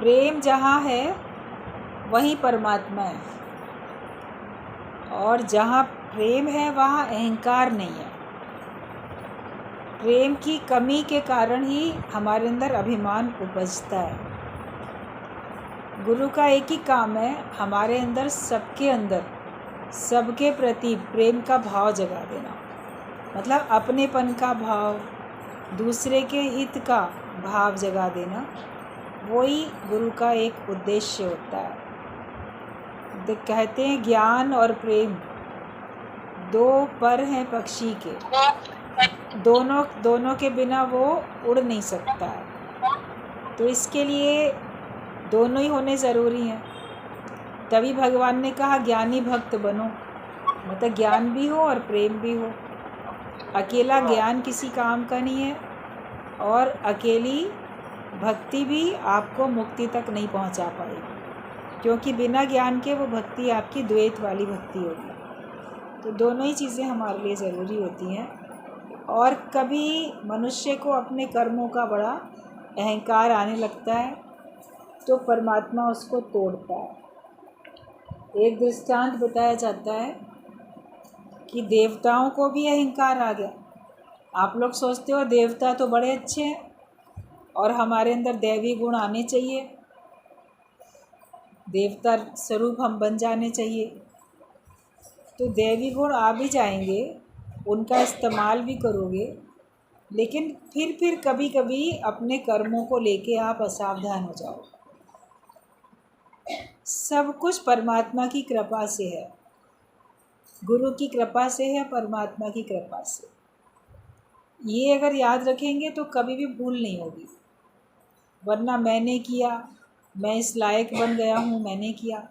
प्रेम जहाँ है वहीं परमात्मा है, और जहाँ प्रेम है वहाँ अहंकार नहीं है। प्रेम की कमी के कारण ही हमारे अंदर अभिमान उपजता है। गुरु का एक ही काम है, हमारे अंदर सबके प्रति प्रेम का भाव जगा देना, मतलब अपनेपन का भाव, दूसरे के हित का भाव जगा देना। वही गुरु का एक उद्देश्य होता है। कहते हैं ज्ञान और प्रेम दो पर हैं पक्षी के, दोनों के बिना वो उड़ नहीं सकता है। तो इसके लिए दोनों ही होने ज़रूरी हैं। तभी भगवान ने कहा ज्ञानी भक्त बनो, मतलब ज्ञान भी हो और प्रेम भी हो। अकेला ज्ञान किसी काम का नहीं है, और अकेली भक्ति भी आपको मुक्ति तक नहीं पहुंचा पाएगी, क्योंकि बिना ज्ञान के वो भक्ति आपकी द्वैत वाली भक्ति होगी। तो दोनों ही चीज़ें हमारे लिए ज़रूरी होती हैं। और कभी मनुष्य को अपने कर्मों का बड़ा अहंकार आने लगता है, तो परमात्मा उसको तोड़ता है। एक दृष्टांत बताया जाता है कि देवताओं को भी अहंकार आ गया। आप लोग सोचते हो देवता तो बड़े अच्छे हैं और हमारे अंदर दैवी गुण आने चाहिए, देवता स्वरूप हम बन जाने चाहिए। तो दैवी गुण आ भी जाएंगे, उनका इस्तेमाल भी करोगे, लेकिन फिर कभी कभी अपने कर्मों को लेके आप असावधान हो जाओ। सब कुछ परमात्मा की कृपा से है, गुरु की कृपा से है, परमात्मा की कृपा से। ये अगर याद रखेंगे तो कभी भी भूल नहीं होगी। वरना मैंने किया, मैं इस लायक बन गया हूँ, मैंने किया,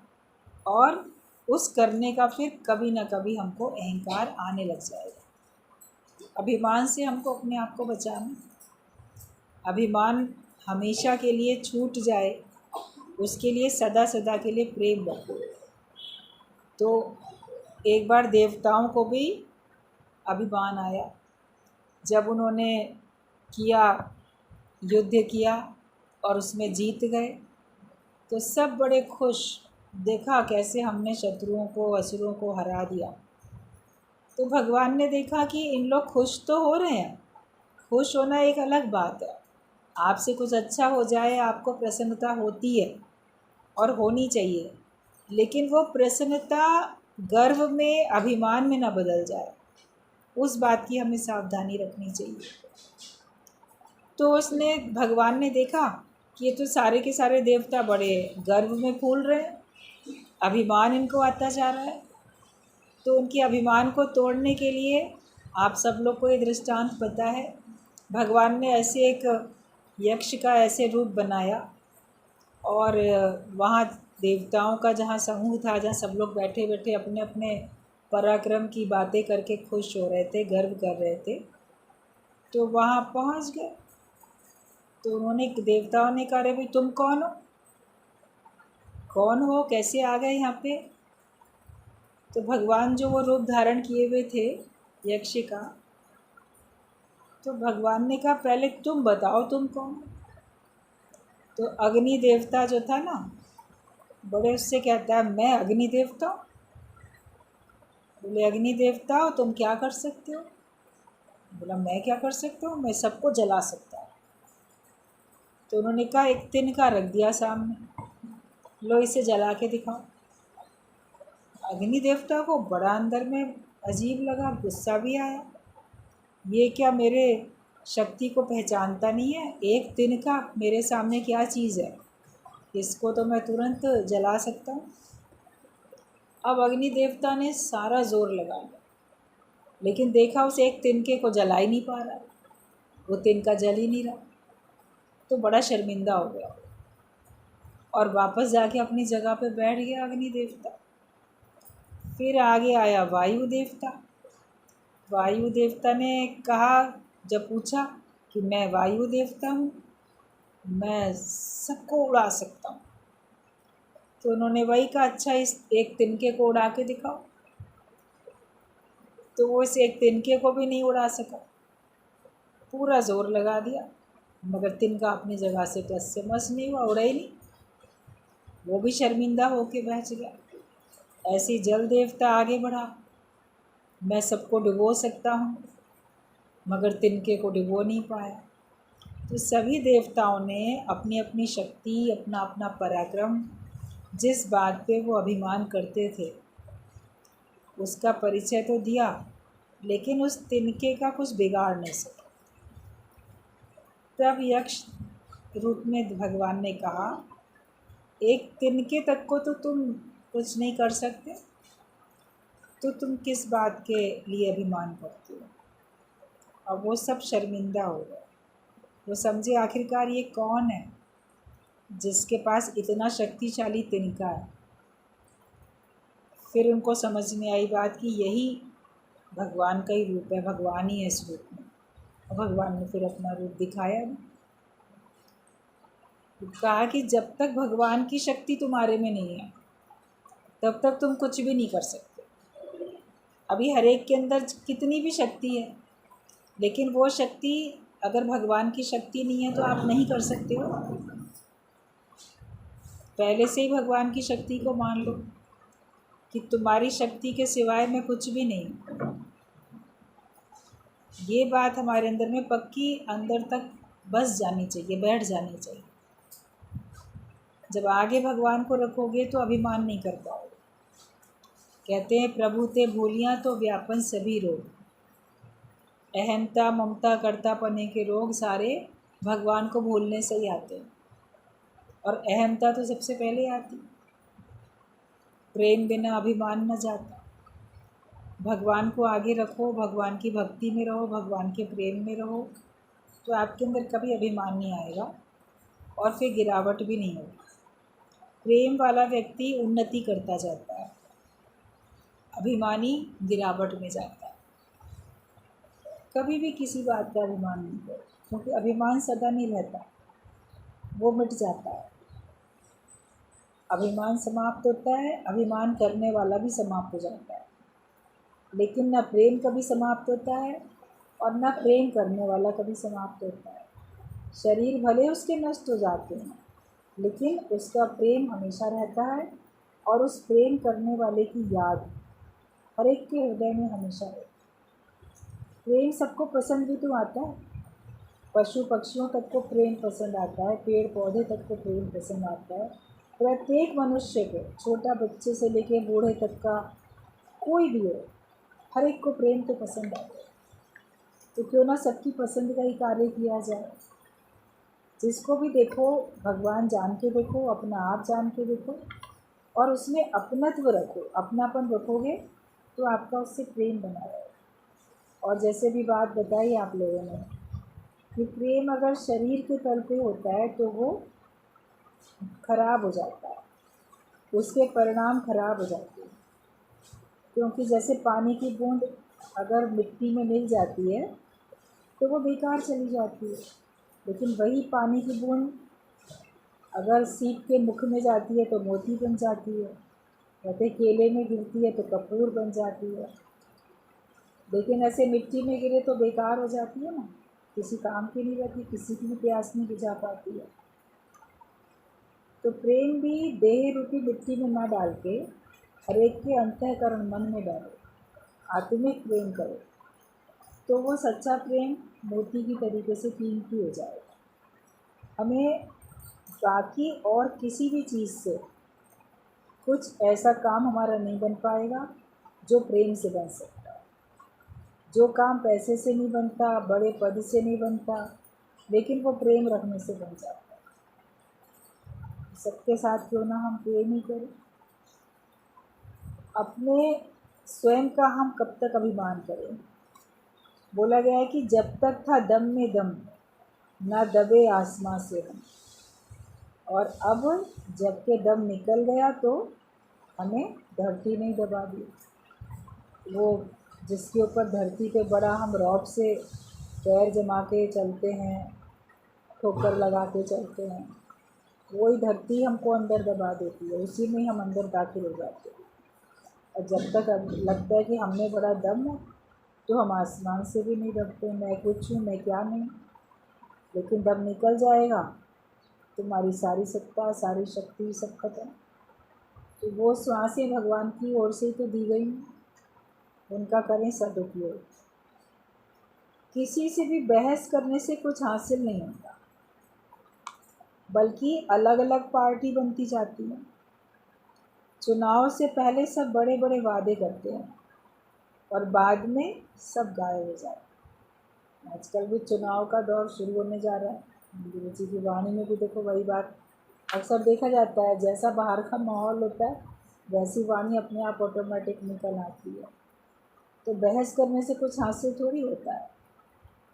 और उस करने का फिर कभी ना कभी हमको अहंकार आने लग जाएगा। अभिमान से हमको अपने आप को बचाना, अभिमान हमेशा के लिए छूट जाए, उसके लिए सदा सदा के लिए प्रेम रखो। तो एक बार देवताओं को भी अभिमान आया, जब उन्होंने युद्ध किया और उसमें जीत गए, तो सब बड़े खुश, देखा कैसे हमने शत्रुओं को, असुरों को हरा दिया। तो भगवान ने देखा कि इन लोग खुश तो हो रहे हैं, खुश होना एक अलग बात है। आपसे कुछ अच्छा हो जाए, आपको प्रसन्नता होती है और होनी चाहिए, लेकिन वो प्रसन्नता गर्व में, अभिमान में ना बदल जाए, उस बात की हमें सावधानी रखनी चाहिए। तो भगवान ने देखा कि ये तो सारे के सारे देवता बड़े गर्व में फूल रहे हैं, अभिमान इनको आता जा रहा है। तो उनके अभिमान को तोड़ने के लिए, आप सब लोग को ये दृष्टांत पता है, भगवान ने ऐसे एक यक्ष का ऐसे रूप बनाया, और वहाँ देवताओं का जहाँ समूह था, जहाँ सब लोग बैठे बैठे अपने अपने पराक्रम की बातें करके खुश हो रहे थे, गर्व कर रहे थे, तो वहाँ पहुँच गए। तो देवताओं ने कहा, रे भाई तुम कौन हो, कैसे आ गए यहाँ पे? तो भगवान जो वो रूप धारण किए हुए थे यक्ष का, तो भगवान ने कहा पहले तुम बताओ तुम कौन? तो अग्नि देवता जो था ना, बड़े उससे कहता है, मैं अग्नि देवता हूँ? बोले अग्नि देवता हो, तुम क्या कर सकते हो? बोला मैं क्या कर सकता हूँ, मैं सबको जला सकता हूँ। तो उन्होंने कहा एक तिनका रख दिया सामने, लो इसे जला के दिखाओ। अग्नि देवता को बड़ा अंदर में अजीब लगा, गुस्सा भी आया, ये क्या मेरे शक्ति को पहचानता नहीं है? एक तिनका मेरे सामने क्या चीज़ है, इसको तो मैं तुरंत जला सकता हूँ। अब अग्नि देवता ने सारा जोर लगा लिया, लेकिन देखा उस एक तिनके को जला ही नहीं पा रहा, वो तिनका जल ही नहीं रहा। तो बड़ा शर्मिंदा हो गया और वापस जाके अपनी जगह पे बैठ गया अग्नि देवता। फिर आगे आया वायु देवता। वायु देवता ने कहा, जब पूछा कि मैं वायु देवता हूँ, मैं सबको उड़ा सकता हूँ, तो उन्होंने वही कहा, अच्छा इस एक तिनके को उड़ा के दिखाओ। तो वो इस एक तिनके को भी नहीं उड़ा सका, पूरा जोर लगा दिया, मगर तिनका अपनी जगह से टस से मस नहीं हुआ, उड़ा ही नहीं। वो भी शर्मिंदा होके बच गया। ऐसे जल देवता आगे बढ़ा, मैं सबको डुबो सकता हूँ, मगर तिनके को डुबो नहीं पाया। तो सभी देवताओं ने अपनी अपनी शक्ति, अपना अपना पराक्रम, जिस बात पे वो अभिमान करते थे उसका परिचय तो दिया, लेकिन उस तिनके का कुछ बिगाड़ नहीं सका। तब यक्ष रूप में भगवान ने कहा, एक तिनके तक को तो तुम कुछ नहीं कर सकते, तो तुम किस बात के लिए अभिमान करते हो। अब वो सब शर्मिंदा हो गए। वो समझे आखिरकार ये कौन है जिसके पास इतना शक्तिशाली तिनका है। फिर उनको समझ में आई बात कि यही भगवान का ही रूप है, भगवान ही है इस रूप में। और भगवान ने फिर अपना रूप दिखाया। कहा कि जब तक भगवान की शक्ति तुम्हारे में नहीं है तब तक तुम कुछ भी नहीं कर सकते। अभी हर एक के अंदर कितनी भी शक्ति है, लेकिन वो शक्ति अगर भगवान की शक्ति नहीं है तो आप नहीं कर सकते हो। पहले से ही भगवान की शक्ति को मान लो कि तुम्हारी शक्ति के सिवाय मैं कुछ भी नहीं। ये बात हमारे अंदर में पक्की अंदर तक बस जानी चाहिए, बैठ जानी चाहिए। जब आगे भगवान को रखोगे तो अभिमान नहीं कर पाओगे। कहते हैं प्रभु ते भूलियाँ तो व्यापन सभी रोग। अहमता, ममता, कर्तापने के रोग सारे भगवान को भूलने से ही आते हैं। और अहमता तो सबसे पहले आती। प्रेम बिना अभिमान न जाता। भगवान को आगे रखो, भगवान की भक्ति में रहो, भगवान के प्रेम में रहो, तो आपके अंदर कभी अभिमान नहीं आएगा और फिर गिरावट भी नहीं होगी। प्रेम वाला व्यक्ति उन्नति करता जाता है, अभिमानी गिरावट में जाता है। कभी भी किसी बात का अभिमान नहीं करो, क्योंकि अभिमान सदा नहीं रहता, वो मिट जाता है। अभिमान समाप्त होता है, अभिमान करने वाला भी समाप्त हो जाता है। लेकिन न प्रेम कभी समाप्त होता है और न प्रेम करने वाला कभी समाप्त होता है। शरीर भले उसके नष्ट हो जाते हैं, लेकिन उसका प्रेम हमेशा रहता है और उस प्रेम करने वाले की याद हर एक के हृदय में हमेशा रहती है। प्रेम सबको पसंद भी तो आता है। पशु पक्षियों तक को प्रेम पसंद आता है, पेड़ पौधे तक को प्रेम पसंद आता है। प्रत्येक मनुष्य को, छोटा बच्चे से लेके बूढ़े तक का कोई भी हो, हर एक को प्रेम तो पसंद आता है। तो क्यों ना सबकी पसंद का ही कार्य किया जाए। जिसको भी देखो भगवान जान के देखो, अपना आप जान के देखो और उसमें अपनत्व रखो। अपनापन रखोगे तो आपका उससे प्रेम बना रहेगा। और जैसे भी बात बताई आप लोगों ने कि प्रेम अगर शरीर के तल पे होता है तो वो खराब हो जाता है, उसके परिणाम खराब हो जाते हैं। क्योंकि जैसे पानी की बूंद अगर मिट्टी में मिल जाती है तो वो बेकार चली जाती है, लेकिन वही पानी की बूंद अगर सीप के मुख में जाती है तो मोती बन जाती है, कहते केले में गिरती है तो कपूर बन जाती है। लेकिन ऐसे मिट्टी में गिरे तो बेकार हो जाती है ना, किसी काम की नहीं रहती, किसी की भी प्यास नहीं बुझा पाती है। तो प्रेम भी देह रूपी मिट्टी में ना डाल के हर एक के अंतःकरण मन में डालो, आत्मिक प्रेम करो, तो वो सच्चा प्रेम मोती की तरीके से कीमती हो जाएगा। हमें बाकी और किसी भी चीज़ से कुछ ऐसा काम हमारा नहीं बन पाएगा जो प्रेम से बन सकता है। जो काम पैसे से नहीं बनता, बड़े पद से नहीं बनता, लेकिन वो प्रेम रखने से बन जाता है। सबके साथ क्यों ना हम प्रेम ही करें। अपने स्वयं का हम कब तक अभिमान करें। बोला गया है कि जब तक था दम में दम ना दबे आसमां से हम, और अब जबकि दम निकल गया तो हमें धरती नहीं दबा दी। वो जिसके ऊपर धरती पे बड़ा हम रॉड से पैर जमा के चलते हैं, ठोकर लगा के चलते हैं, वही धरती हमको अंदर दबा देती है, उसी में हम अंदर दाखिल हो जाते हैं। और जब तक लगता है कि हमने बड़ा दम है तो हम आसमान से भी नहीं दबते, मैं कुछ हूँ, मैं क्या नहीं। लेकिन दम निकल जाएगा तुम्हारी सारी सत्ता सारी शक्ति सब खत्म। तो वो श्वासें भगवान की ओर से तो दी गई, उनका करें सदुपयोग। किसी से भी बहस करने से कुछ हासिल नहीं होता, बल्कि अलग अलग पार्टी बनती जाती है। चुनाव से पहले सब बड़े बड़े वादे करते हैं और बाद में सब गायब हो जाते हैं। आजकल भी चुनाव का दौर शुरू होने जा रहा है। गुरु जी की वाणी में भी देखो वही बात अक्सर देखा जाता है, जैसा बाहर का माहौल होता है वैसी वाणी अपने आप ऑटोमेटिक निकल आती है। तो बहस करने से कुछ हासिल थोड़ी होता है,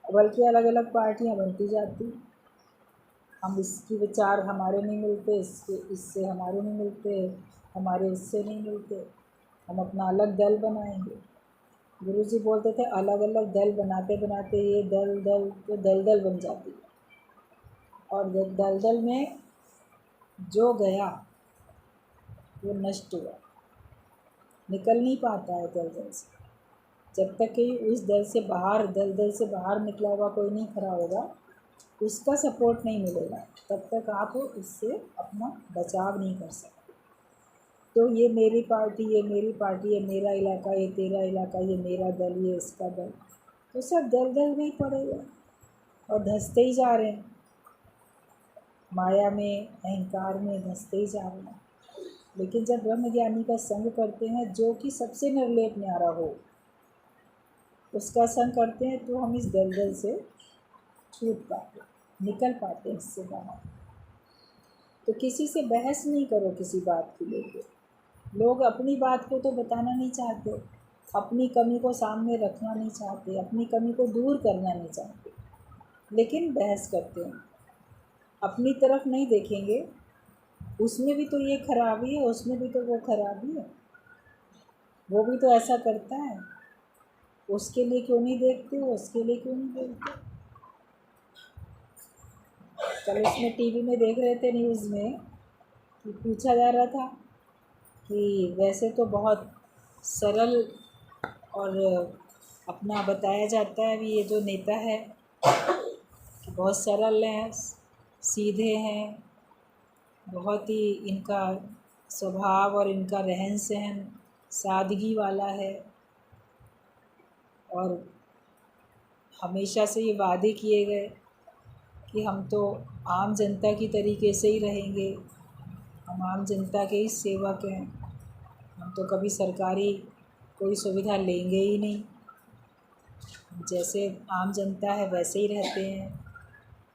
बल्कि अलग अलग पार्टियां बनती जाती। हम इसकी विचार हमारे नहीं मिलते, इससे हमारे नहीं मिलते, हमारे इससे नहीं मिलते, हम अपना अलग दल बनाएंगे। गुरु जी बोलते थे अलग अलग दल बनाते बनाते ये दल तो दल बन जाती है, और दल में जो गया वो नष्ट हुआ, निकल नहीं पाता है दल से। जब तक कि उस दल से बाहर निकला हुआ कोई नहीं खड़ा होगा, उसका सपोर्ट नहीं मिलेगा, तब तक आप उससे अपना बचाव नहीं कर सकते। तो ये मेरी पार्टी, ये मेरी पार्टी, ये मेरा इलाका, ये तेरा इलाका, ये मेरा दल, ये इसका दल, तो सब दल में ही पड़ेगा और धंसते ही जा रहे हैं, माया में अहंकार में धंसते ही जा रहे हैं। लेकिन जब ब्रह्म ज्ञानी का संग करते हैं, जो कि सबसे निर्लेप न्यारा हो, उसका संग करते हैं, तो हम इस दलदल से छूट पाते, निकल पाते हैं इससे बाहर। तो किसी से बहस नहीं करो किसी बात को लेकर। लोग अपनी बात को तो बताना नहीं चाहते, अपनी कमी को सामने रखना नहीं चाहते, अपनी कमी को दूर करना नहीं चाहते, लेकिन बहस करते हैं। अपनी तरफ नहीं देखेंगे, उसमें भी तो ये खराबी है, उसमें भी तो वो खराबी है, वो भी तो ऐसा करता है, उसके लिए क्यों नहीं देखते, उसके लिए क्यों नहीं देखते। कल इसमें टीवी में देख रहे थे न्यूज़ में कि पूछा जा रहा था कि वैसे तो बहुत सरल और अपना बताया जाता है भी ये जो नेता है कि बहुत सरल हैं, सीधे हैं, बहुत ही इनका स्वभाव और इनका रहन सहन सादगी वाला है, और हमेशा से ये वादे किए गए कि हम तो आम जनता की तरीके से ही रहेंगे, हम आम जनता के ही सेवक हैं, हम तो कभी सरकारी कोई सुविधा लेंगे ही नहीं, जैसे आम जनता है वैसे ही रहते हैं,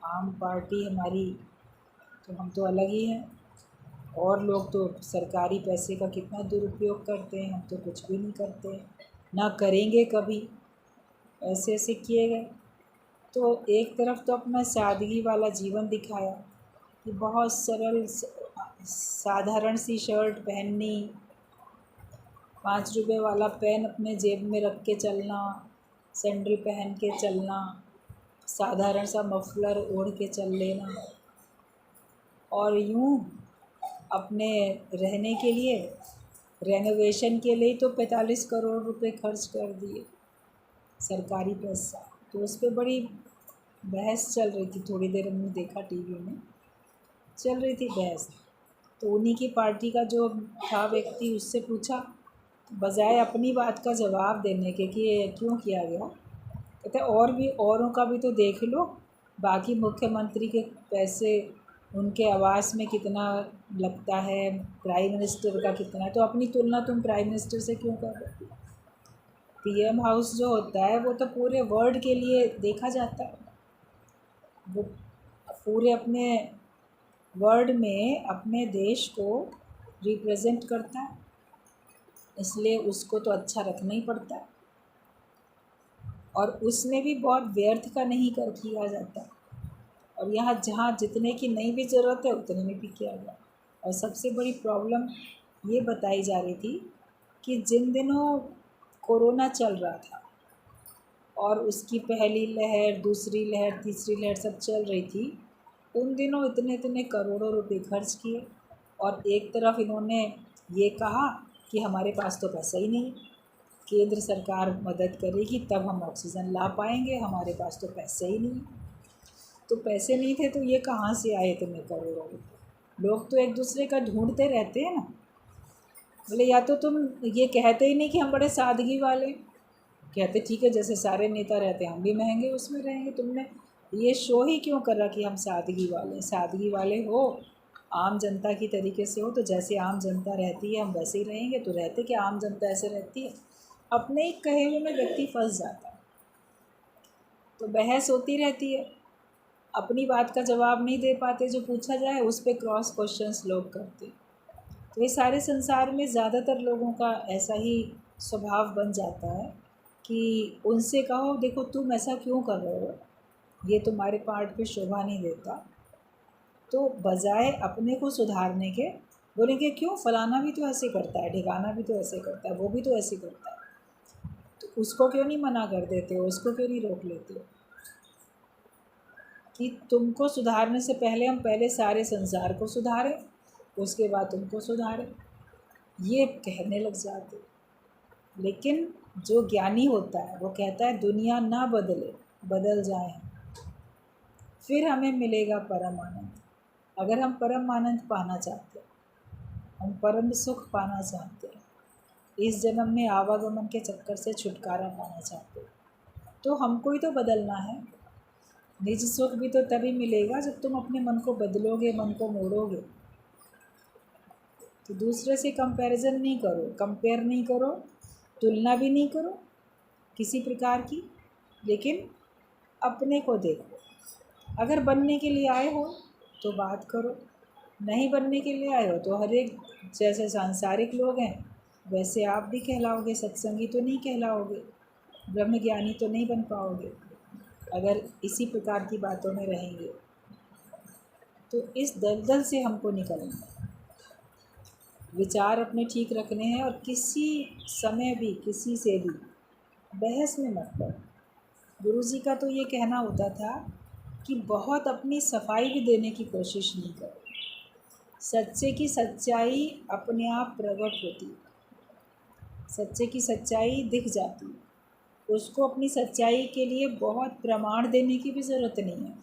आम पार्टी हमारी, तो हम तो अलग ही हैं। और लोग तो सरकारी पैसे का कितना दुरुपयोग करते हैं, हम तो कुछ भी नहीं करते, ना करेंगे कभी, ऐसे ऐसे किए गए। तो एक तरफ तो अपना सादगी वाला जीवन दिखाया कि बहुत सरल साधारण सी शर्ट पहननी, 5 रुपए वाला पेन अपने जेब में रख के चलना, सैंडल पहन के चलना, साधारण सा मफलर ओढ़ के चल लेना, और यूँ अपने रहने के लिए रेनोवेशन के लिए तो 45 करोड़ रुपए खर्च कर दिए सरकारी पैसा। तो उस पर बड़ी बहस चल रही थी, थोड़ी देर हमने देखा टीवी में चल रही थी बहस। तो उन्हीं की पार्टी का जो था व्यक्ति, उससे पूछा, बजाय अपनी बात का जवाब देने के कि ये क्यों किया गया, कहते और भी औरों का भी तो देख लो, बाकी मुख्यमंत्री के पैसे उनके आवास में कितना लगता है, प्राइम मिनिस्टर का कितना है, तो अपनी तुलना तुम प्राइम मिनिस्टर से क्यों कर रहे हो। पीएम हाउस जो होता है वो तो पूरे वर्ल्ड के लिए देखा जाता है, वो पूरे अपने वर्ल्ड में अपने देश को रिप्रेजेंट करता है, इसलिए उसको तो अच्छा रखना ही पड़ता है, और उसमें भी बहुत व्यर्थ का नहीं कर किया जाता, और यहाँ जहाँ जितने की नहीं भी ज़रूरत है उतने में भी किया गया। और सबसे बड़ी प्रॉब्लम ये बताई जा रही थी कि जिन दिनों कोरोना चल रहा था और उसकी पहली लहर, दूसरी लहर, तीसरी लहर सब चल रही थी, उन दिनों इतने इतने करोड़ों रुपए खर्च किए, और एक तरफ इन्होंने ये कहा कि हमारे पास तो पैसा ही नहीं, केंद्र सरकार मदद करेगी तब हम ऑक्सीजन ला पाएंगे, हमारे पास तो पैसे ही नहीं। तो पैसे नहीं थे तो ये कहाँ से आए तुम्हें करोड़ों रुपये। लोग तो एक दूसरे का ढूंढते रहते हैं ना। बोले या तो तुम ये कहते ही नहीं कि हम बड़े सादगी वाले, कहते ठीक है जैसे सारे नेता रहते हैं हम भी महंगे उसमें रहेंगे। तुमने ये शो ही क्यों करा कि हम सादगी वाले, सादगी वाले हो, आम जनता की तरीके से हो तो जैसे आम जनता रहती है हम वैसे ही रहेंगे। तो रहते कि आम जनता ऐसे रहती है, अपने एक कहे हुए में व्यक्ति फंस जाता है। तो बहस होती रहती है, अपनी बात का जवाब नहीं दे पाते, जो पूछा जाए उस पर क्रॉस क्वेश्चंस लोग करते। तो ये सारे संसार में ज़्यादातर लोगों का ऐसा ही स्वभाव बन जाता है कि उनसे कहो देखो तुम ऐसा क्यों कर रहे हो, ये तुम्हारे पार्ट पे शोभा नहीं देता, तो बजाय अपने को सुधारने के बोलेंगे क्यों फलाना भी तो ऐसे करता है, ढिकाना भी तो ऐसे करता है, वो भी तो ऐसे करता है, तो उसको क्यों नहीं मना कर देते हो, उसको क्यों नहीं रोक लेते हो। कि तुमको सुधारने से पहले हम पहले सारे संसार को सुधारें, उसके बाद तुमको सुधारें, ये कहने लग जाते। लेकिन जो ज्ञानी होता है वो कहता है दुनिया ना बदले, बदल जाए फिर हमें मिलेगा परम आनंद। अगर हम परम आनंद पाना चाहते हैं, हम परम सुख पाना चाहते हैं, इस जन्म में आवागमन के चक्कर से छुटकारा पाना चाहते हैं, तो हमको ही तो बदलना है। निज सुख भी तो तभी मिलेगा जब तुम अपने मन को बदलोगे, मन को मोड़ोगे। तो दूसरे से कंपैरिजन नहीं करो, कंपेयर नहीं करो, तुलना भी नहीं करो किसी प्रकार की, लेकिन अपने को देखो। अगर बनने के लिए आए हो तो बात करो, नहीं बनने के लिए आए हो तो हर एक जैसे सांसारिक लोग हैं वैसे आप भी कहलाओगे, सत्संगी तो नहीं कहलाओगे, ब्रह्म ज्ञानी तो नहीं बन पाओगे अगर इसी प्रकार की बातों में रहेंगे। तो इस दलदल से हमको निकलना है, विचार अपने ठीक रखने हैं और किसी समय भी किसी से भी बहस में मत पड़ो। गुरु जी का तो ये कहना होता था कि बहुत अपनी सफाई भी देने की कोशिश नहीं करो। सच्चे की सच्चाई अपने आप प्रकट होती है, सच्चे की सच्चाई दिख जाती है, उसको अपनी सच्चाई के लिए बहुत प्रमाण देने की भी ज़रूरत नहीं है,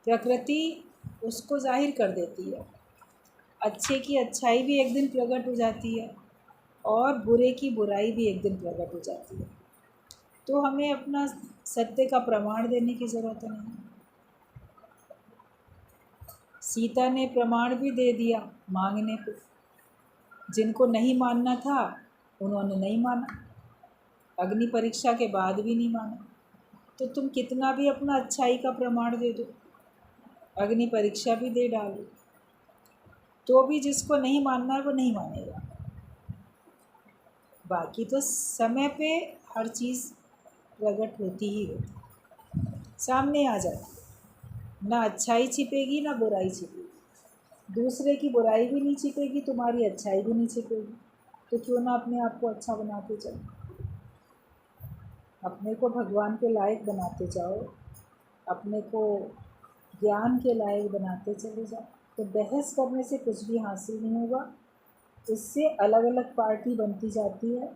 प्रकृति उसको जाहिर कर देती है। अच्छे की अच्छाई भी एक दिन प्रकट हो जाती है और बुरे की बुराई भी एक दिन प्रकट हो जाती है। तो हमें अपना सत्य का प्रमाण देने की ज़रूरत नहीं। सीता ने प्रमाण भी दे दिया मांगने पे, जिनको नहीं मानना था उन्होंने नहीं माना, अग्नि परीक्षा के बाद भी नहीं माना। तो तुम कितना भी अपना अच्छाई का प्रमाण दे दो, अग्नि परीक्षा भी दे डालो, तो भी जिसको नहीं मानना है वो नहीं मानेगा। बाकी तो समय पे हर चीज़ प्रकट होती ही होती, सामने आ जाती, ना अच्छाई छिपेगी ना बुराई छिपेगी, दूसरे की बुराई भी नहीं छिपेगी, तुम्हारी अच्छाई भी नहीं छिपेगी। तो क्यों ना अपने आप को अच्छा बनाते जाओ, अपने को भगवान के लायक बनाते जाओ, अपने को ज्ञान के लायक बनाते चले जाओ। तो बहस करने से कुछ भी हासिल नहीं होगा, इससे अलग अलग पार्टी बनती जाती है।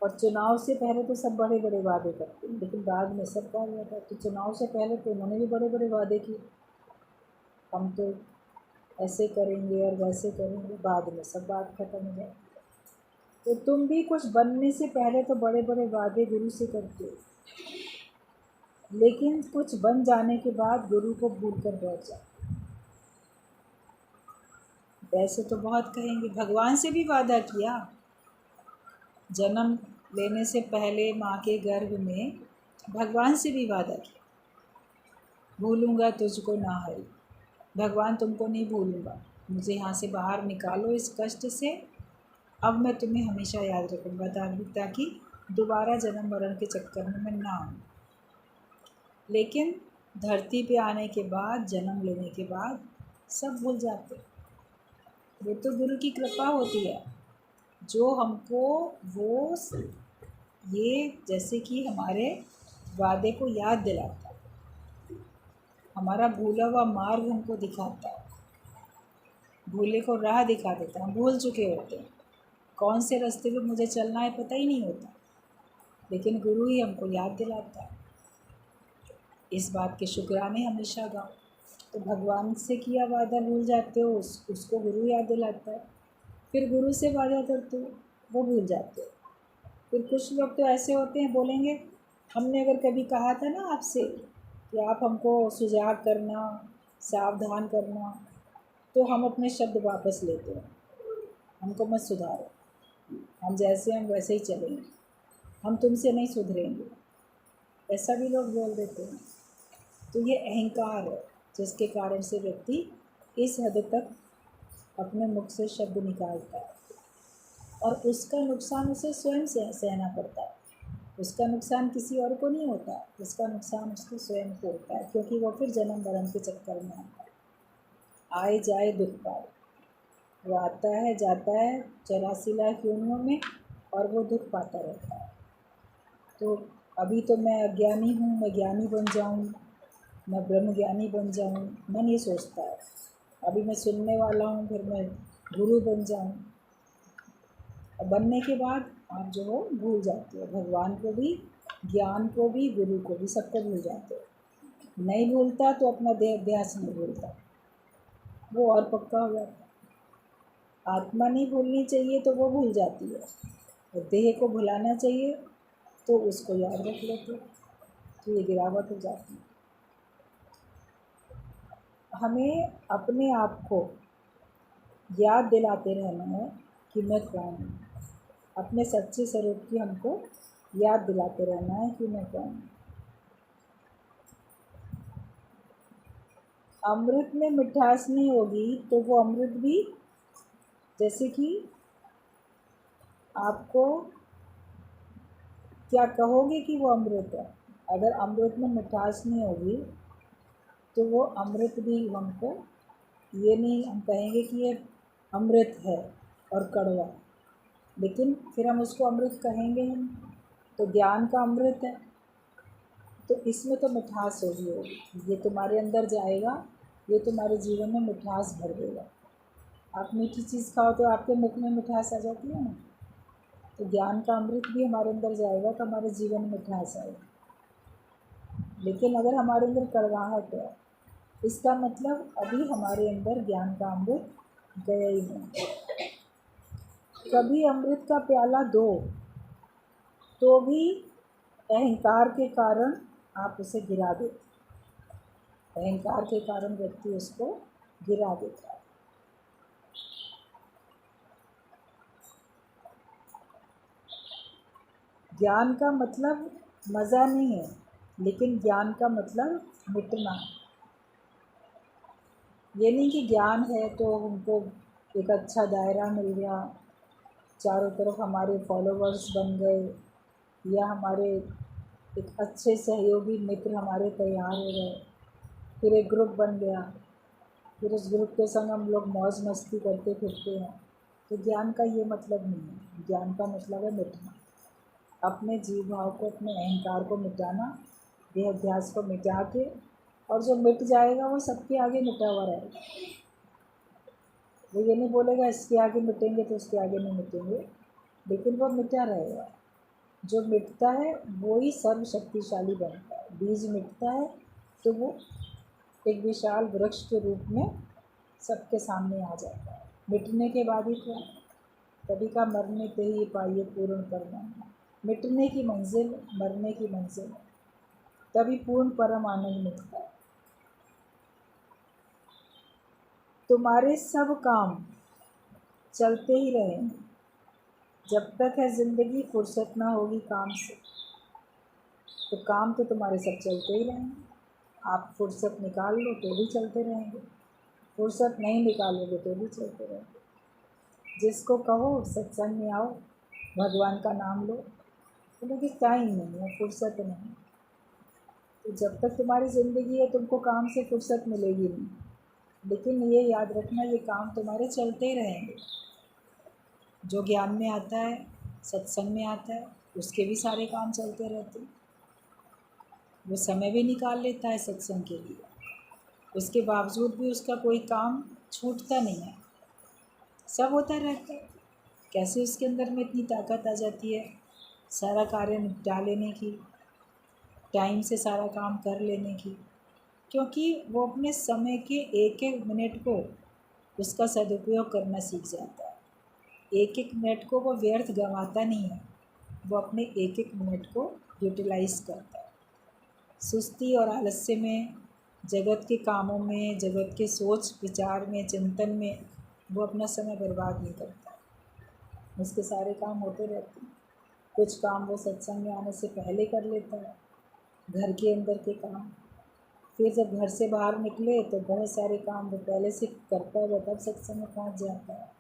और चुनाव से पहले तो सब बड़े बड़े वादे करते हैं, लेकिन बाद में सब कहा जाता है। तो चुनाव से पहले तो उन्होंने भी बड़े बड़े वादे किए, हम तो ऐसे करेंगे और वैसे करेंगे, बाद में सब बात खत्म हो जाए। तो तुम भी कुछ बनने से पहले तो बड़े बड़े वादे गुरु से करते हो, लेकिन कुछ बन जाने के बाद गुरु को भूल कर बैठ जाओ। वैसे तो बहुत कहेंगे, भगवान से भी वादा किया, जन्म लेने से पहले माँ के गर्भ में भगवान से भी वादा किया, भूलूंगा तुझको ना हरि, भगवान तुमको नहीं भूलूंगा, मुझे यहाँ से बाहर निकालो इस कष्ट से, अब मैं तुम्हें हमेशा याद रखूँगा ताकि दोबारा जन्म मरण के चक्कर में मैं ना आऊँ। लेकिन धरती पे आने के बाद, जन्म लेने के बाद सब भूल जाते। वो तो गुरु की कृपा होती है जो हमको वो ये जैसे कि हमारे वादे को याद दिलाता है, हमारा भूला हुआ मार्ग हमको दिखाता है, भूले को राह दिखा देता है। हम भूल चुके होते हैं कौन से रास्ते पे मुझे चलना है, पता ही नहीं होता, लेकिन गुरु ही हमको याद दिलाता है। इस बात के शुक्राने हमेशा गाओ। तो भगवान से किया वादा भूल जाते हो, उसको गुरु याद दिलाता है। फिर गुरु से वादा करते हो, वो भूल जाते हो। फिर कुछ लोग तो ऐसे होते हैं, बोलेंगे हमने अगर कभी कहा था ना आपसे कि आप हमको सुजाग करना, सावधान करना, तो हम अपने शब्द वापस लेते हैं। हमको मत सुधारो, हम जैसे हम वैसे ही चलेंगे, हम तुमसे नहीं सुधरेंगे, ऐसा भी लोग बोल देते हैं। तो ये अहंकार है जिसके कारण से व्यक्ति इस हद तक अपने मुख से शब्द निकालता है और उसका नुकसान उसे स्वयं से सहना पड़ता है। उसका नुकसान किसी और को नहीं होता, उसका नुकसान उसको स्वयं को होता है, क्योंकि वो फिर जन्म मरण के चक्कर में आता है। आए जाए दुख पाए, वो आता है जाता है 84 लाख योनियों में और वो दुख पाता रहता है। तो अभी तो मैं अज्ञानी हूँ, मैं ज्ञानी बन जाऊँ, मैं ब्रह्म ज्ञानी बन जाऊँ, मन ये सोचता है। अभी मैं सुनने वाला हूँ, फिर मैं गुरु बन जाऊँ। और बनने के बाद आप जो हो भूल जाते हो, भगवान को भी, ज्ञान को भी, गुरु को भी, सबको भूल जाते हो। नहीं भूलता तो अपना देह अभ्यास नहीं भूलता, वो और पक्का हो जाता है। आत्मा नहीं भूलनी चाहिए तो वो भूल जाती है, और देह को भुलाना चाहिए तो उसको याद रख लेते हो, तो ये गिरावट हो जाती है। हमें अपने आप को याद दिलाते रहना है कि मैं कौन हूँ। अपने सच्चे स्वरूप की हमको याद दिलाते रहना है कि मैं कौन हूँ। अमृत में मिठास नहीं होगी तो वो अमृत भी, जैसे कि आपको क्या कहोगे कि वो अमृत है। अगर अमृत में मिठास नहीं होगी तो वो अमृत भी हमको, ये नहीं हम कहेंगे कि ये अमृत है और कड़वा, लेकिन फिर हम उसको अमृत कहेंगे हम। तो ज्ञान का अमृत है, तो इसमें तो मिठास होगी, ये तुम्हारे अंदर जाएगा, ये तुम्हारे जीवन में मिठास भर देगा। आप मीठी चीज़ खाओ तो आपके मुख में मिठास आ जाती है ना। तो ज्ञान का अमृत भी हमारे अंदर जाएगा तो हमारे जीवन में मिठास आएगी। लेकिन अगर हमारे अंदर कड़वाहट है, इसका मतलब अभी हमारे अंदर ज्ञान का अमृत गया ही नहीं। कभी अमृत का प्याला दो तो भी अहंकार के कारण आप उसे गिरा देते, अहंकार के कारण व्यक्ति उसको गिरा देता है। ज्ञान का मतलब मज़ा नहीं है, लेकिन ज्ञान का मतलब मिटना। ये नहीं कि ज्ञान है तो हमको एक अच्छा दायरा मिल गया, चारों तरफ हमारे फॉलोवर्स बन गए, या हमारे एक अच्छे सहयोगी मित्र हमारे तैयार हो गए, फिर एक ग्रुप बन गया, फिर उस ग्रुप के संग हम लोग मौज मस्ती करते फिरते हैं। तो ज्ञान का ये मतलब नहीं है। ज्ञान का मतलब है मिटना, अपने जीव भाव को, अपने अहंकार को मिटाना, देह अध्यास को मिटा के। और जो मिट जाएगा वो सबके आगे मिटा हुआ रहेगा। वो ये नहीं बोलेगा इसके आगे मिटेंगे तो उसके आगे नहीं मिटेंगे, लेकिन वो मिटा रहेगा। जो मिटता है वो ही सर्वशक्तिशाली बनता है। बीज मिटता है तो वो एक विशाल वृक्ष के रूप में सबके सामने आ जाता है। मिटने के बाद ही क्या, कभी का मरने पे ही पाइए पूर्ण परमानंद। मिटने की मंजिल, मरने की मंजिल, तभी पूर्ण परम आनंद मिलता है। तुम्हारे सब काम चलते ही रहेंगे जब तक है ज़िंदगी, फुर्सत ना होगी काम से। तो काम तो तुम्हारे सब चलते ही रहेंगे। आप फुर्सत निकाल लो तो भी चलते रहेंगे, फुर्सत नहीं निकालोगे तो भी चलते रहेंगे। जिसको कहो सत्संग में आओ, भगवान का नाम लो, तो लेकिन टाइम नहीं है, फुर्सत नहीं। तो जब तक तुम्हारी ज़िंदगी है तुमको काम से फुर्सत मिलेगी नहीं। लेकिन ये याद रखना, ये काम तुम्हारे चलते ही रहेंगे। जो ज्ञान में आता है, सत्संग में आता है, उसके भी सारे काम चलते रहते हैं। वो समय भी निकाल लेता है सत्संग के लिए, उसके बावजूद भी उसका कोई काम छूटता नहीं है, सब होता रहता है। कैसे उसके अंदर में इतनी ताकत आ जाती है सारा कार्य निपटा लेने की। टाइम से सारा काम कर लेने की, क्योंकि वो अपने समय के एक एक मिनट को उसका सदुपयोग करना सीख जाता है। एक एक मिनट को वो व्यर्थ गंवाता नहीं है, वो अपने एक एक मिनट को यूटिलाइज करता है। सुस्ती और आलस्य में, जगत के कामों में, जगत के सोच विचार में, चिंतन में वो अपना समय बर्बाद नहीं करता। उसके सारे काम होते रहते हैं। कुछ काम वो सत्संग में आने से पहले कर लेता है, घर के अंदर के काम। फिर जब घर से बाहर निकले तो बहुत सारे काम वो पहले से करता है, तब सत्संग में पहुंच जाता है।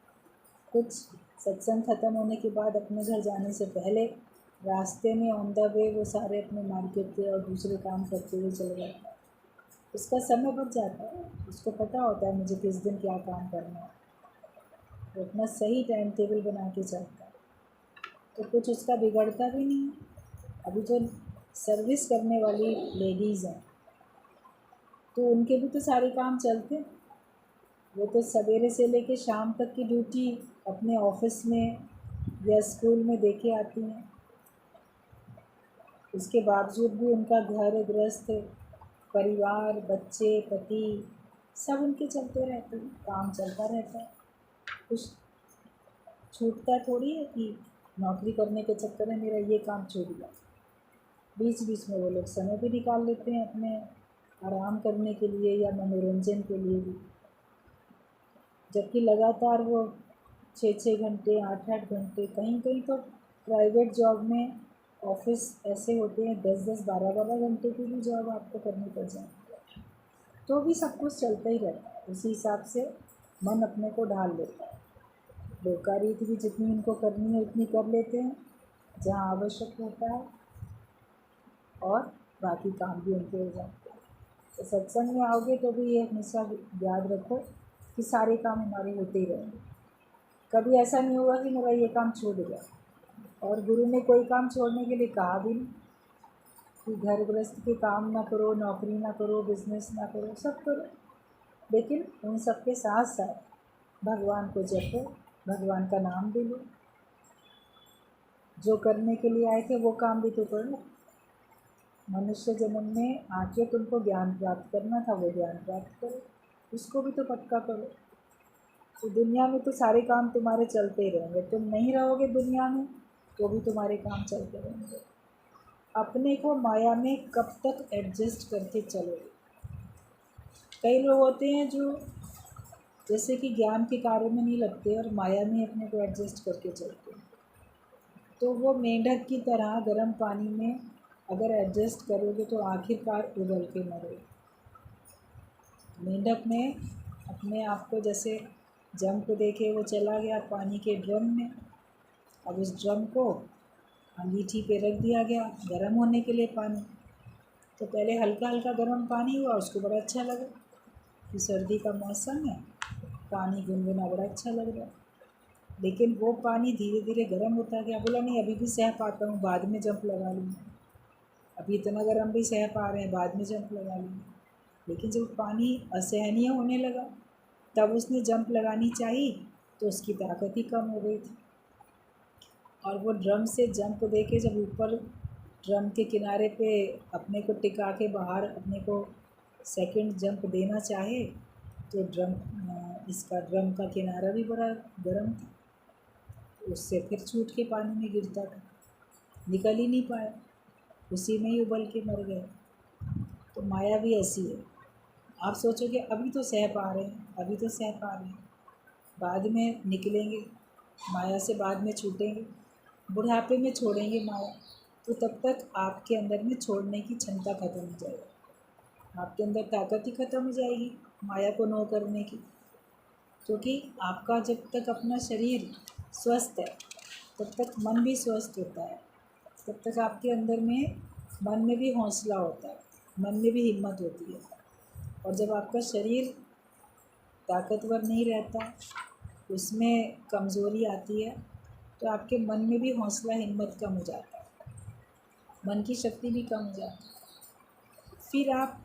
कुछ सत्संग ख़त्म होने के बाद अपने घर जाने से पहले रास्ते में ऑन द वे वो सारे अपने मार्केट के और दूसरे काम करते हुए चले जाता है। उसका समय बच जाता है, उसको पता होता है मुझे किस दिन क्या काम करना है, वो अपना सही टाइम टेबल बना के चलता है, तो कुछ उसका बिगड़ता भी नहीं। अभी जो सर्विस करने वाली लेडीज़ हैं तो उनके भी तो सारे काम चलते हैं। वो तो सवेरे से लेके शाम तक की ड्यूटी अपने ऑफिस में या स्कूल में दे के आती हैं। उसके बावजूद भी उनका घर गृहस्थ, परिवार, बच्चे, पति सब उनके चलते रहते हैं, काम चलता रहता है। कुछ छूटता थोड़ी है कि नौकरी करने के चक्कर में मेरा ये काम छूट गया। बीच बीच में वो लोग समय भी निकाल लेते हैं अपने आराम करने के लिए या मनोरंजन के लिए भी, जबकि लगातार वो 6-6 घंटे, 8-8 घंटे, कहीं कहीं तो प्राइवेट जॉब में ऑफिस ऐसे होते हैं 10-10, 12-12 घंटे की भी जॉब आपको करनी पड़ जाती है। तो भी सब कुछ चलता ही रहता है। उसी हिसाब से मन अपने को ढाल लेता है। बेकारीत भी जितनी इनको करनी है उतनी कर लेते हैं जहाँ आवश्यक होता है, और बाकी काम भी उनके हो जाते हैं। तो सत्संग में आओगे तो भी ये हमेशा याद रखो कि सारे काम हमारे होते ही रहेंगे। कभी ऐसा नहीं होगा कि मेरा ये काम छूट गया। और गुरु ने कोई काम छोड़ने के लिए कहा भी नहीं कि घर गृहस्थ के काम ना करो, नौकरी ना करो, बिजनेस ना करो, सब करो, लेकिन उन सब के साथ साथ भगवान को जपो, भगवान का नाम भी लो। जो करने के लिए आए थे वो काम भी तो करो। मनुष्य जन्म में आके तुमको ज्ञान प्राप्त करना था, वो ज्ञान प्राप्त करो, उसको भी तो पक्का करो। तो दुनिया में तो सारे काम तुम्हारे चलते ही रहेंगे। तुम नहीं रहोगे दुनिया में तो भी तुम्हारे काम चलते रहेंगे। अपने को माया में कब तक एडजस्ट करके चलोगे? कई लोग होते हैं जो जैसे कि ज्ञान के कार्य में नहीं लगते और माया में अपने को एडजस्ट करके चलते हैं, तो वो मेंढक की तरह गर्म पानी में अगर एडजस्ट करोगे तो आखिरकार उबल के मरोगे। मेंढक ने अपने आप को जैसे जंप देके वो चला गया पानी के ड्रम में। अब उस ड्रम को अंगीठी पे रख दिया गया गर्म होने के लिए पानी। तो पहले हल्का हल्का गर्म पानी हुआ, उसको बड़ा अच्छा लगा कि सर्दी का मौसम है, पानी गुनगुना बड़ा अच्छा लग रहा है। लेकिन वो पानी धीरे धीरे गर्म होता गया। बोला नहीं अभी भी सह पाता हूँ, बाद में जंप लगा लूँगा, अभी इतना गर्म भी सह पा रहे हैं, बाद में जंप लगा लूँगा। लेकिन जब पानी असहनीय होने लगा तब उसने जंप लगानी चाहिए तो उसकी ताकत ही कम हो गई थी। और वो ड्रम से जंप दे के जब ऊपर ड्रम के किनारे पे अपने को टिका के बाहर अपने को सेकंड जंप देना चाहे तो ड्रम का किनारा भी बड़ा गर्म था, उससे फिर छूट के पानी में गिरता था, निकल ही नहीं पाया, उसी में ही उबल के मर गए। तो माया भी ऐसी है। आप सोचोगे अभी तो सह पा रहे हैं, अभी तो सह पा रहे हैं, बाद में निकलेंगे माया से, बाद में छूटेंगे, बुढ़ापे में छोड़ेंगे माया, तो तब तक आपके अंदर में छोड़ने की क्षमता खत्म हो जाएगी, आपके अंदर ताकत ही खत्म हो जाएगी माया को नो करने की। क्योंकि आपका जब तक अपना शरीर स्वस्थ है तब तक मन भी स्वस्थ होता है, तब तक आपके अंदर में मन में भी हौसला होता है, मन में भी हिम्मत होती है। और जब आपका शरीर ताकतवर नहीं रहता, उसमें कमज़ोरी आती है, तो आपके मन में भी हौसला हिम्मत कम हो जाता है, मन की शक्ति भी कम हो जाती है। फिर आप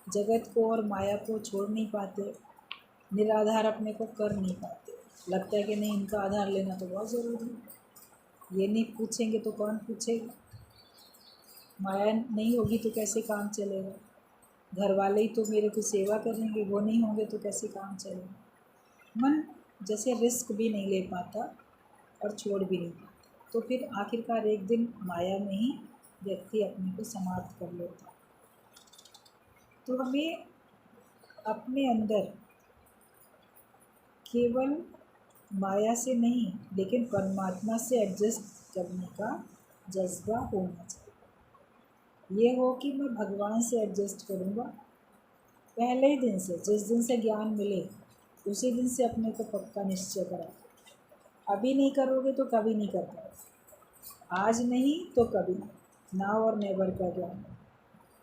जगत को और माया को छोड़ नहीं पाते, निराधार अपने को कर नहीं पाते। लगता है कि नहीं इनका आधार लेना तो बहुत ज़रूरी है, ये नहीं पूछेंगे तो कौन पूछेगा। माया नहीं होगी तो कैसे काम चलेगा। घर वाले ही तो मेरे को सेवा करेंगे, वो नहीं होंगे तो कैसे काम चलेगा। मन जैसे रिस्क भी नहीं ले पाता और छोड़ भी नहीं पाता, तो फिर आखिरकार एक दिन माया में ही व्यक्ति अपने को समाप्त कर लेता है। तो हमें अपने अंदर केवल माया से नहीं लेकिन परमात्मा से एडजस्ट करने का जज्बा होना चाहिए। ये हो कि मैं भगवान से एडजस्ट करूँगा पहले ही दिन से, जिस दिन से ज्ञान मिले उसी दिन से अपने को पक्का निश्चय करा। अभी नहीं करोगे तो कभी नहीं कर पाओगे, आज नहीं तो कभी, नाउ और नेवर का ज्ञान।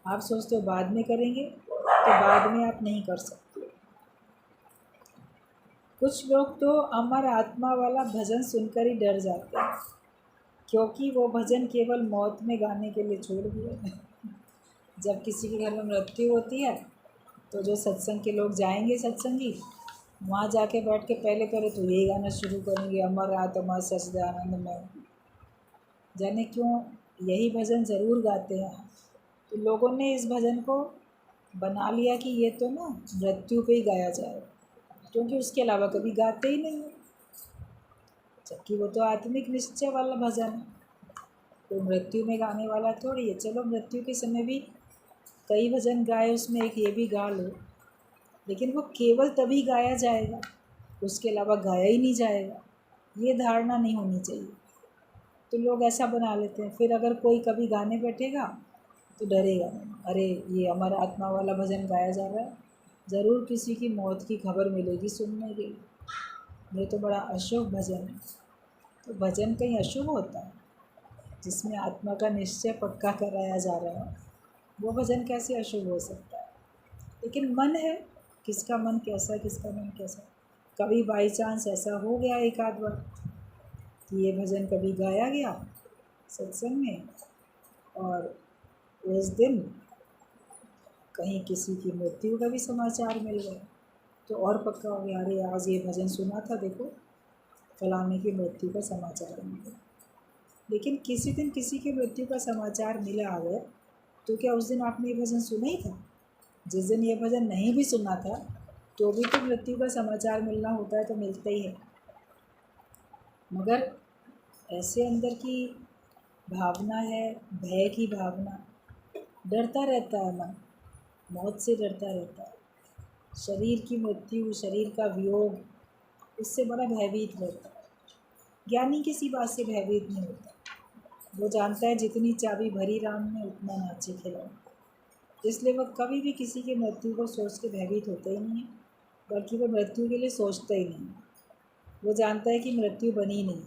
आप सोचते हो बाद में करेंगे तो बाद में आप नहीं कर सकते। कुछ लोग तो अमर आत्मा वाला भजन सुनकर ही डर जाते हैं, क्योंकि वो भजन केवल मौत में गाने के लिए छोड़ दिए। जब किसी के घर में मृत्यु होती है तो जो सत्संग के लोग जाएंगे, सत्संगी, वहाँ जाके बैठ के पहले तो यही गाना शुरू करेंगे, अमर आत्मा सच्चिदानंद में। जाने क्यों यही भजन ज़रूर गाते हैं। तो लोगों ने इस भजन को बना लिया कि ये तो ना मृत्यु पे ही गाया जाए, क्योंकि उसके अलावा कभी गाते ही नहीं, जबकि वो तो आत्मिक निश्चय वाला भजन है। तो मृत्यु में गाने वाला थोड़ी है। चलो मृत्यु के समय भी कई भजन गाए, उसमें एक ये भी गा लो, लेकिन वो केवल तभी गाया जाएगा, उसके अलावा गाया ही नहीं जाएगा। ये धारणा नहीं होनी चाहिए। तो लोग ऐसा बना लेते हैं। फिर अगर कोई कभी गाने बैठेगा तो डरेगा, अरे ये अमर आत्मा वाला भजन गाया जा रहा है, ज़रूर किसी की मौत की खबर मिलेगी सुनने के लिए, ये तो बड़ा अशुभ भजन है। तो भजन कहीं अशुभ होता है? जिसमें आत्मा का निश्चय पक्का कराया जा रहा है, वो भजन कैसे अशुभ हो सकता है? लेकिन मन है, किसका मन कैसा, किसका मन कैसा। कभी बाई चांस ऐसा हो गया एक आध बार कि ये भजन कभी गाया गया सत्संग में, और उस दिन कहीं किसी की मृत्यु का भी समाचार मिल गया, तो और पक्का हो गया, अरे आज ये भजन सुना था, देखो फलाने की मृत्यु का समाचार मिल गया। लेकिन किसी दिन किसी की मृत्यु का समाचार मिला अगर, तो क्या उस दिन आपने ये भजन सुना ही था? जिस दिन ये भजन नहीं भी सुना था तो भी तो मृत्यु का समाचार मिलना होता है, तो मिलता ही है। मगर ऐसे अंदर की भावना है, भय की भावना, डरता रहता है मन, मौत से डरता रहता है। शरीर की मृत्यु, शरीर का वियोग, इससे बड़ा भयभीत रहता है। ज्ञानी किसी बात से भयभीत नहीं होता। वो जानता है जितनी चाबी भरी राम में उतना नाचे खिलौना, इसलिए वह कभी भी किसी की मृत्यु को सोच के भयभीत होता ही नहीं है, बल्कि वो मृत्यु के लिए सोचता ही नहीं। वो जानता है कि मृत्यु बनी नहीं,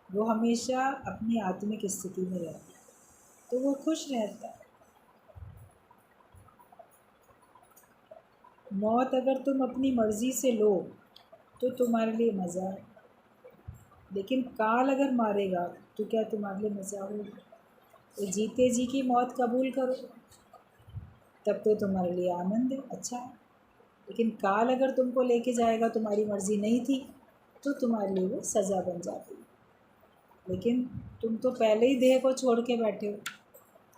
वो हमेशा अपनी आत्मिक स्थिति में रहता है, तो वो खुश रहता है। मौत अगर तुम अपनी मर्ज़ी से लो तो तुम्हारे लिए मज़ा है, लेकिन काल अगर मारेगा तो क्या तुम्हारे लिए मज़ा होगा? तो जीते जी की मौत कबूल करो, तब तो तुम्हारे लिए आनंद है, अच्छा है। लेकिन काल अगर तुमको लेके जाएगा, तुम्हारी मर्ज़ी नहीं थी, तो तुम्हारे लिए वो सज़ा बन जाती है। लेकिन तुम तो पहले ही देह को छोड़ के बैठे हो,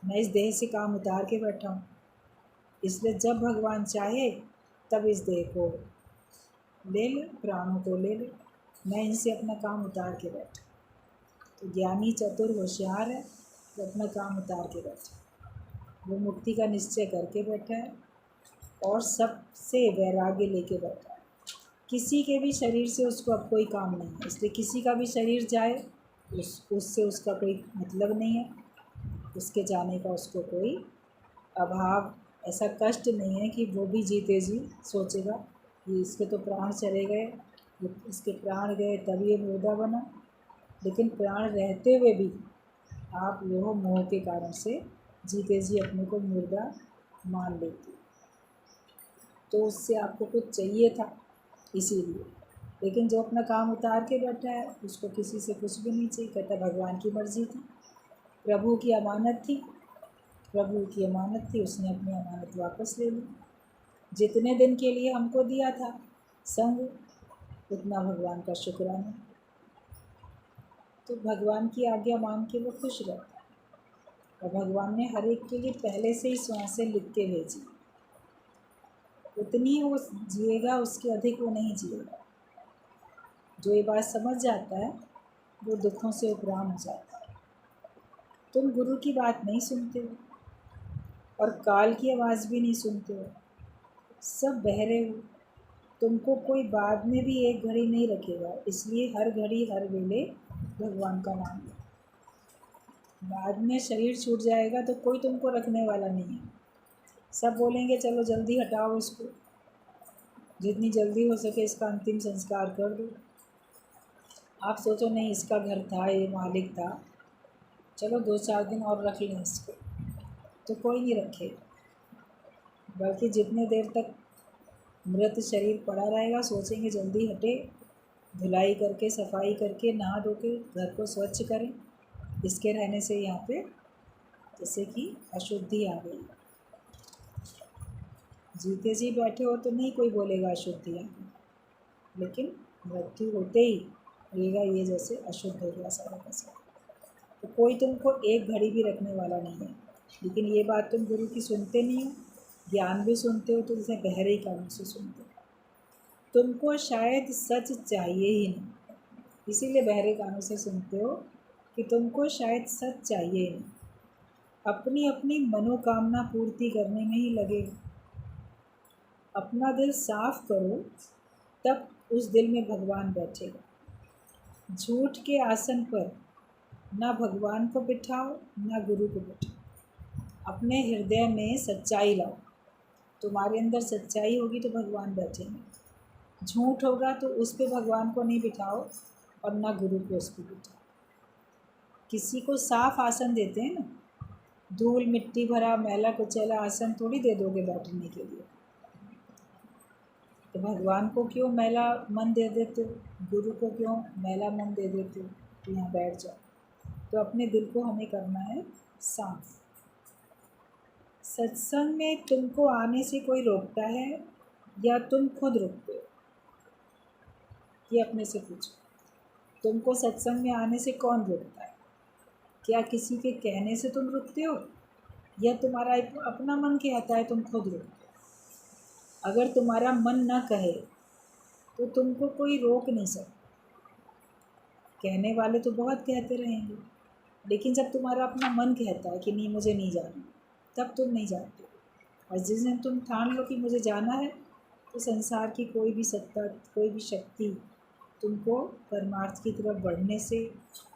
मैं इस देह से काम उतार के बैठा हूँ, इसलिए जब भगवान चाहे तब इस देह को ले ले, प्राणों को ले ले, मैं इनसे अपना काम उतार के बैठा। तो ज्ञानी चतुर होशियार है, तो अपना काम उतार के बैठा, वो मुक्ति का निश्चय करके बैठा है और सबसे वैराग्य लेके बैठा है। किसी के भी शरीर से उसको अब कोई काम नहीं है, इसलिए किसी का भी शरीर जाए उससे उसका कोई मतलब नहीं है, उसके जाने का उसको कोई अभाव, ऐसा कष्ट नहीं है कि वो भी जीते जी सोचेगा कि इसके तो प्राण चले गए, इसके प्राण गए तब ये मुर्दा बना। लेकिन प्राण रहते हुए भी आप लोग मोह के कारण से जीते जी अपने को मुर्दा मान लेते, तो उससे आपको कुछ चाहिए था इसीलिए। लेकिन जो अपना काम उतार के बैठा है उसको किसी से कुछ भी नहीं चाहिए, कहता भगवान की मर्ज़ी थी, प्रभु की अमानत थी, प्रभु की अमानत थी, उसने अपनी अमानत वापस ले ली। जितने दिन के लिए हमको दिया था संग, उतना भगवान का शुक्राना। तो भगवान की आज्ञा मान के वो खुश रहता है और भगवान ने हर एक के लिए पहले से ही श्वासें लिख के भेजी। उतनी वो जिएगा, उसके अधिक वो नहीं जिएगा। जो ये बात समझ जाता है वो दुखों से उपराम हो जाता है। तुम गुरु की बात नहीं सुनते हो और काल की आवाज़ भी नहीं सुनते हो, सब बहरे हो। तुमको कोई बाद में भी एक घड़ी नहीं रखेगा, इसलिए हर घड़ी हर वेले भगवान का नाम लो। बाद में शरीर छूट जाएगा तो कोई तुमको रखने वाला नहीं है। सब बोलेंगे चलो जल्दी हटाओ इसको, जितनी जल्दी हो सके इसका अंतिम संस्कार कर दो। आप सोचो नहीं इसका घर था, ये मालिक था, चलो 2-4 दिन और रख लें इसको, तो कोई नहीं रखेगा। बल्कि जितने देर तक मृत शरीर पड़ा रहेगा सोचेंगे जल्दी हटे, धुलाई करके सफाई करके नहा धो के घर को स्वच्छ करें। इसके रहने से यहाँ पे जैसे कि अशुद्धि आ गई। जीते जी बैठे हो तो नहीं कोई बोलेगा अशुद्धि आ गई, लेकिन मृत्यु होते ही लगेगा ये जैसे अशुद्ध हो गया सारा का सारा। तो कोई तुमको एक घड़ी भी रखने वाला नहीं है। लेकिन ये बात तुम गुरु की सुनते नहीं हो, ज्ञान भी सुनते हो तो जैसे बहरे कानों से सुनते हो। तुमको शायद सच चाहिए ही नहीं, इसीलिए बहरे कानों से सुनते हो कि तुमको शायद सच चाहिए ही नहीं। अपनी अपनी मनोकामना पूर्ति करने में ही लगे। अपना दिल साफ करो, तब उस दिल में भगवान बैठेगा। झूठ के आसन पर ना भगवान को बिठाओ ना गुरु को बिठाओ। अपने हृदय में सच्चाई लाओ। तुम्हारे अंदर सच्चाई होगी तो भगवान बैठेंगे। झूठ होगा तो उस पे भगवान को नहीं बिठाओ और ना गुरु को उस पर बिठाओ। किसी को साफ आसन देते हैं ना, धूल मिट्टी भरा मैला कुचैला आसन थोड़ी दे दोगे बैठने के लिए। तो भगवान को क्यों मैला मन दे देते हो, गुरु को क्यों मैला मन दे देते हो कि यहाँ बैठ जाओ। तो अपने दिल को हमें करना है साफ। सत्संग में तुमको आने से कोई रोकता है या तुम खुद रुकते हो, ये अपने से पूछो। तुमको सत्संग में आने से कौन रोकता है? क्या किसी के कहने से तुम रुकते हो या तुम्हारा अपना मन कहता है तुम खुद रुकते हो? अगर तुम्हारा मन ना कहे तो तुमको कोई रोक नहीं सकता। कहने वाले तो बहुत कहते रहेंगे, लेकिन जब तुम्हारा अपना मन कहता है कि नहीं मुझे नहीं जाना, तब तुम नहीं जाते। और जिस दिन तुम ठान लो कि मुझे जाना है, तो संसार की कोई भी सत्ता, कोई भी शक्ति तुमको परमार्थ की तरफ बढ़ने से,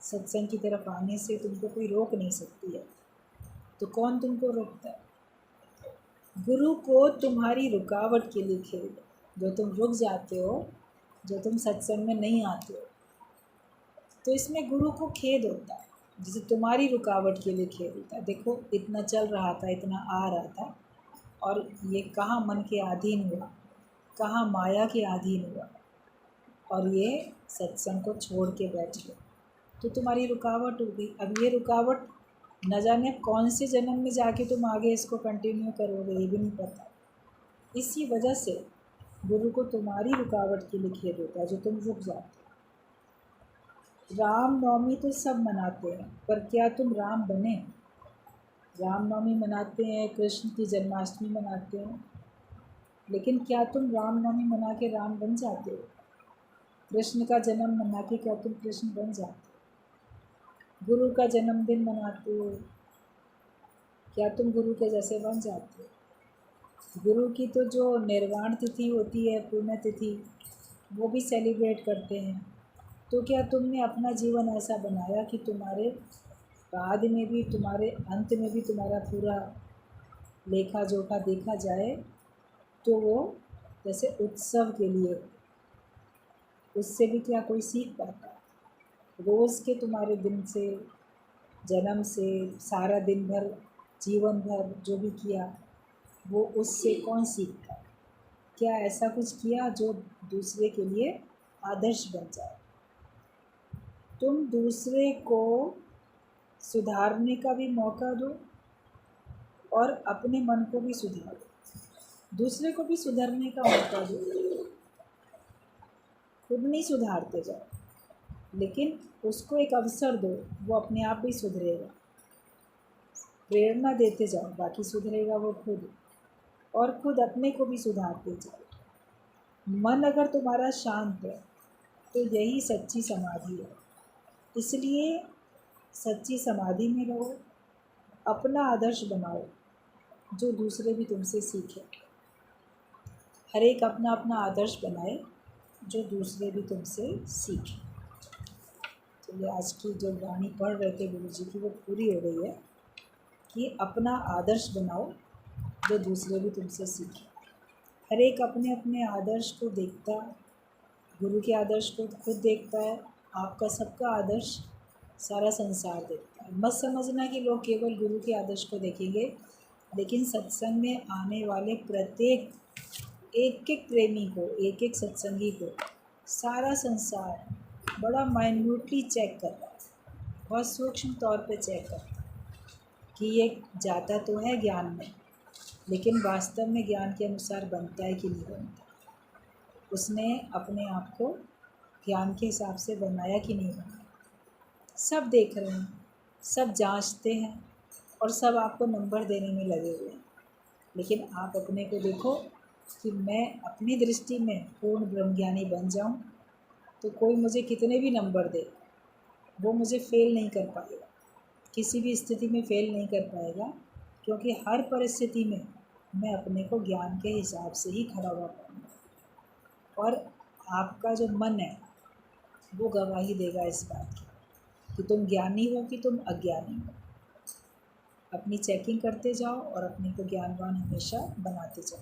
सत्संग की तरफ आने से तुमको कोई रोक नहीं सकती है। तो कौन तुमको रोकता है? गुरु को तुम्हारी रुकावट के लिए खेद, जो तुम रुक जाते हो, जो तुम सत्संग में नहीं आते हो, तो इसमें गुरु को खेद होता है। जैसे तुम्हारी रुकावट के लिए खेद होता है। देखो इतना चल रहा था, इतना आ रहा था, और ये कहाँ मन के अधीन हुआ, कहाँ माया के अधीन हुआ, और ये सत्संग को छोड़ के बैठ गए, तो तुम्हारी रुकावट हो गई। अब ये रुकावट न जाने कौन से जन्म में जाके तुम आगे इसको कंटिन्यू करोगे, ये भी नहीं पता। इसी वजह से गुरु को तुम्हारी रुकावट के लिए खेद होता है, जो तुम रुक जाते हो। राम नवमी तो सब मनाते हैं, पर क्या तुम राम बने? राम नवमी मनाते हैं, कृष्ण की जन्माष्टमी मनाते हैं, लेकिन क्या तुम राम नवमी मना के राम बन जाते हो? कृष्ण का जन्म मना के क्या तुम कृष्ण बन जाते हो? गुरु का जन्मदिन मनाते हो, क्या तुम गुरु के जैसे बन जाते हो? गुरु की तो जो निर्वाण तिथि होती है, पुण्य तिथि, वो भी सेलिब्रेट करते हैं। तो क्या तुमने अपना जीवन ऐसा बनाया कि तुम्हारे बाद में भी, तुम्हारे अंत में भी तुम्हारा पूरा लेखा जोखा देखा जाए तो वो जैसे उत्सव के लिए, उससे भी क्या कोई सीख पाता है? रोज़ के तुम्हारे दिन से, जन्म से, सारा दिन भर, जीवन भर जो भी किया, वो उससे कौन सीखता है? क्या ऐसा कुछ किया जो दूसरे के लिए आदर्श बन जाए? तुम दूसरे को सुधारने का भी मौका दो और अपने मन को भी सुधारो। दूसरे को भी सुधरने का मौका दो। खुद नहीं सुधारते जाओ, लेकिन उसको एक अवसर दो, वो अपने आप ही सुधरेगा। प्रेरणा देते जाओ, बाकी सुधरेगा वो खुद, और खुद अपने को भी सुधारते जाओ। मन अगर तुम्हारा शांत है तो यही सच्ची समाधि है। इसलिए सच्ची समाधि में रहो, अपना आदर्श बनाओ जो दूसरे भी तुमसे सीखें। हर एक अपना अपना आदर्श बनाए जो दूसरे भी तुमसे सीखें। तो ये आज की जो वाणी पढ़ रहे थे गुरु जी की, वो पूरी हो गई है कि अपना आदर्श बनाओ जो दूसरे भी तुमसे सीखें। हर एक अपने अपने आदर्श को देखता, गुरु के आदर्श को खुद देखता है, आपका सबका आदर्श सारा संसार देखता है। मत समझना कि लोग केवल गुरु के आदर्श को देखेंगे, लेकिन सत्संग में आने वाले प्रत्येक एक एक प्रेमी को, एक एक सत्संगी को सारा संसार बड़ा माइन्यूटली चेक कर रहा है, बहुत सूक्ष्म तौर पे चेक कर रहा है कि ये जाता तो है ज्ञान में, लेकिन वास्तव में ज्ञान के अनुसार बनता है कि नहीं बनता, उसने अपने आप को ज्ञान के हिसाब से बनाया कि नहीं बनाया। सब देख रहे हैं, सब जांचते हैं और सब आपको नंबर देने में लगे हुए हैं। लेकिन आप अपने को देखो कि मैं अपनी दृष्टि में पूर्ण ब्रह्मज्ञानी बन जाऊं, तो कोई मुझे कितने भी नंबर दे वो मुझे फ़ेल नहीं कर पाएगा, किसी भी स्थिति में फ़ेल नहीं कर पाएगा, क्योंकि हर परिस्थिति में मैं अपने को ज्ञान के हिसाब से ही खड़ा हुआ पाऊँगा। और आपका जो मन है वो गवाही देगा इस बात की कि तुम ज्ञानी हो कि तुम अज्ञानी हो। अपनी चेकिंग करते जाओ और अपने को ज्ञानवान हमेशा बनाते जाओ।